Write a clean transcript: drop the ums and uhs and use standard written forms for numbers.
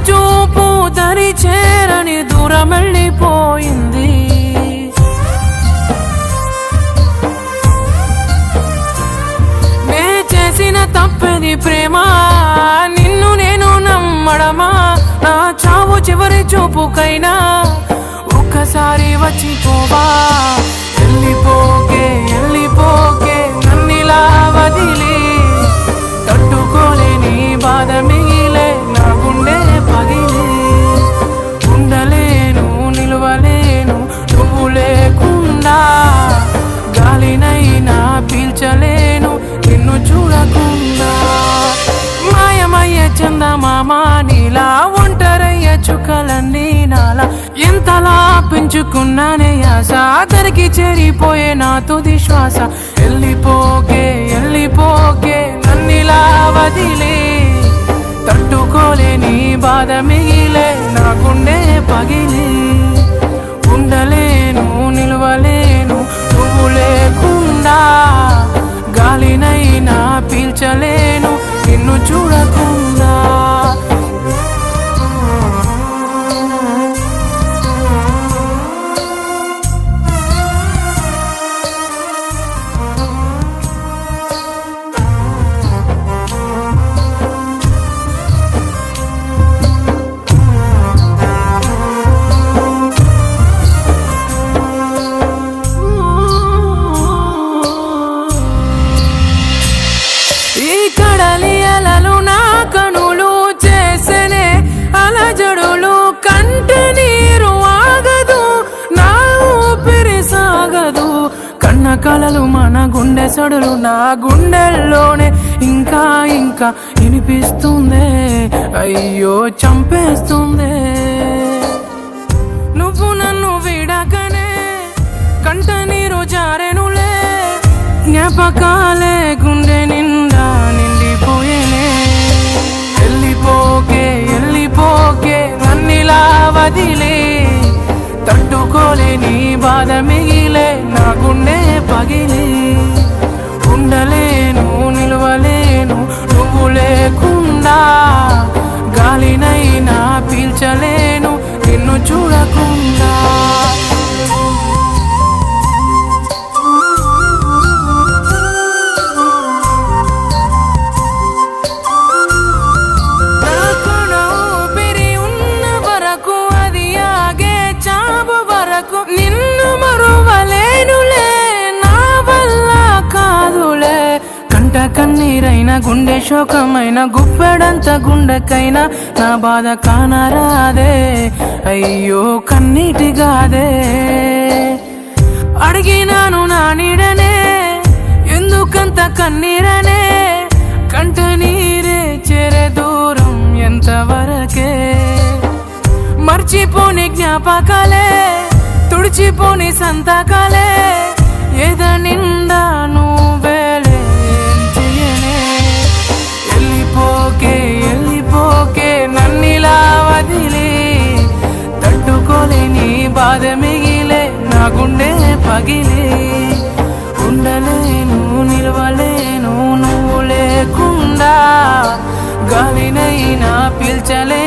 చూపు దరి చేరని దూరం వెళ్ళిపోయింది. నే చేసిన తప్పది ప్రేమ, నిన్ను నేను నమ్మడమా? నా చావు చివరి చూపుకైనా ఒక్కసారి వచ్చిపోవా. వెళ్ళిపోకే వెళ్ళిపోకే నన్నిలా వదిలి, తట్టుకోలేని బాధ మిగిలే నా గుండె పగిలి. ఉండలేను నిలవలేను నువ్వు లేకుండా, గాలినైనా పీల్చలేను నిన్ను చూడకుండా. మాయమయ్య చందమామ నీలా, ఒంటరయ్య చుక్కలన్నీ నాలా. ఎంతలా పెంచుకున్నానే ఆశ, దరికి చేరిపోయే నా తుది శ్వాస. వెళ్ళిపోకే వెళ్ళిపోకే నన్నిలా వదిలే, తట్టుకోలేని బాధ మిగిలే నా గుండె పగిలి. ఉండలేను నిలవలేను నువ్వు లేకుండా, గాలినైనా పీల్చలేను నిన్ను చూడకుండా. కడలి అలలు నా కనులు చేసనే అలజడులు, కంట నీరు ఆగదు నా ఊపిరి సాగదు. కన్న కలలు మన గుండె సడులు నా గుండెల్లోనే ఇంకా ఇంకా వినిపిస్తుందే, అయ్యో చంపేస్తుందే. నువ్వు నన్ను విడకనే కంట నీరు జారెనులే, జ్ఞాపకాలే గుండె నిండా నిండిపోయేనే. వెళ్ళిపోకే వెళ్ళిపోకే నన్నిలా వదిలే, తట్టుకోలేని బాధ మిగిలే నా గుండె పగిలి. ఉండలేను నిలవలేను నువ్వు లేకుండా, గాలినైనా పీల్చలేను నిన్ను చూడకుండా. నిన్ను మరువలేనులే, నా వల్ల కాదులే. కంట కన్నీరైన గుండె శోకమైన గుప్పెడంత గుండెకైనా నా బాధ కానరాదే, అయ్యో కన్నీటిగాదే. అడిగినాను నా నీడనే ఎందుకంత కన్నీరనే, కంట నీరే చేరే దూరం ఎంతవరకే. మర్చిపోని జ్ఞాపకాలే తుడిచిపోని సంతకాలే, ఏద నిండా నువ్వేలే చెయ్యనే. వెళ్ళిపోకే వెళ్ళిపోకే నన్నిలా వదిలి, తట్టుకోలేని బాధ మిగిలే నా గుండె పగిలి. ఉండలేను నిలవలేను నువ్వు లేకుండా, గాలినైనా పీల్చలే